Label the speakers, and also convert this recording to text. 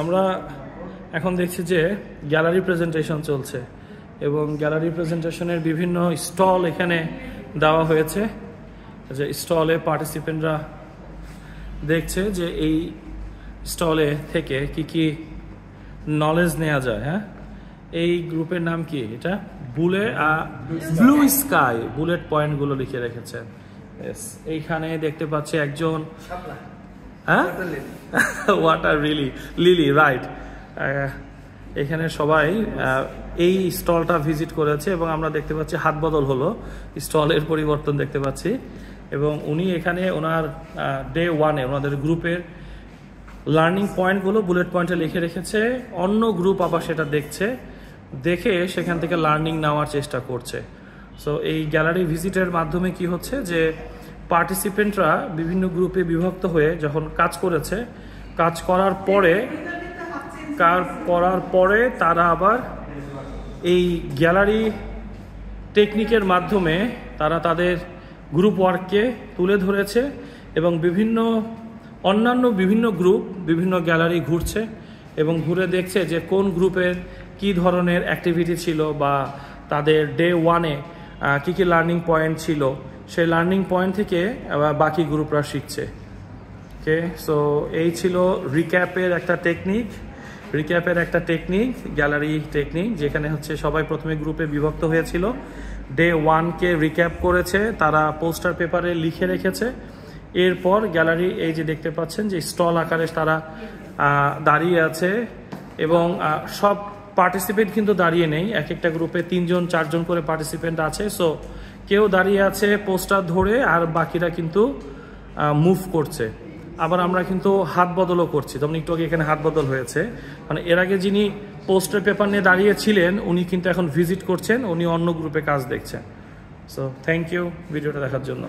Speaker 1: আমরা এখন দেখছি যে গ্যালারি প্রেজেন্টেশন চলছে এবং গ্যালারি প্রেজেন্টেশনের বিভিন্ন স্টল এখানে দেওয়া হয়েছে, যে স্টলে পার্টিসিপেন্টরা দেখছে যে এই স্টলে থেকে কি কি নলেজ নেওয়া যায়। হ্যাঁ, এই গ্রুপের নাম কি? এটা ব্লু স্কাই, বুলেট পয়েন্টগুলো লিখে রেখেছে। এইখানে দেখতে পাচ্ছি একজন, হ্যাঁ, ওয়াটার লিলি, রাইট। এখানে সবাই এই স্টলটা ভিজিট করেছে এবং আমরা দেখতে পাচ্ছি হাত বদল হলো, স্টলের পরিবর্তন দেখতে পাচ্ছি। এবং উনি এখানে ওনার ডে 1-এ ওনাদের গ্রুপের লার্নিং পয়েন্টগুলো বুলেট পয়েন্টে লিখে রেখেছে। অন্য গ্রুপ আবার সেটা দেখে সেখান থেকে লার্নিং নেওয়ার চেষ্টা করছে। সো এই গ্যালারি ভিজিটের মাধ্যমে কি হচ্ছে যে পার্টিসিপেন্টরা বিভিন্ন গ্রুপে বিভক্ত হয়ে যখন কাজ করেছে, কাজ করার পরে তারা আবার এই গ্যালারি টেকনিকের মাধ্যমে তারা তাদের গ্রুপ ওয়ার্ককে তুলে ধরেছে এবং অন্যান্য বিভিন্ন গ্রুপ বিভিন্ন গ্যালারি ঘুরছে এবং ঘুরে দেখছে যে কোন গ্রুপের কি ধরনের অ্যাক্টিভিটি ছিল বা তাদের ডে 1-এ কী কী লার্নিং পয়েন্ট ছিল, সেই লার্নিং পয়েন্ট থেকে বাকি গ্রুপরা শিখছে। ওকে, সো এই ছিল রিক্যাপের একটা টেকনিক, গ্যালারি টেকনিক, যেখানে হচ্ছে সবাই প্রথমে গ্রুপে বিভক্ত হয়েছিল, ডে 1-কে রিক্যাপ করেছে, তারা পোস্টার পেপারে লিখে রেখেছে। এরপর গ্যালারি এই যে দেখতে পাচ্ছেন যে স্টল আকারে তারা দাঁড়িয়ে আছে এবং সব পার্টিসিপেন্ট কিন্তু দাঁড়িয়ে নেই, এক একটা গ্রুপে 3-4 করে পার্টিসিপেন্ট আছে। সো কেউ দাঁড়িয়ে আছে পোস্টার ধরে আর বাকিরা কিন্তু মুভ করছে। আবার আমরা কিন্তু হাত বদলও করছি, যেমন একটু আগে এখানে হাত বদল হয়েছে, মানে এর আগে যিনি পোস্টার পেপার নিয়ে দাঁড়িয়েছিলেন উনি কিন্তু এখন ভিজিট করছেন, উনি অন্য গ্রুপে কাজ দেখছেন। সো থ্যাংক ইউ ভিডিওটা দেখার জন্য।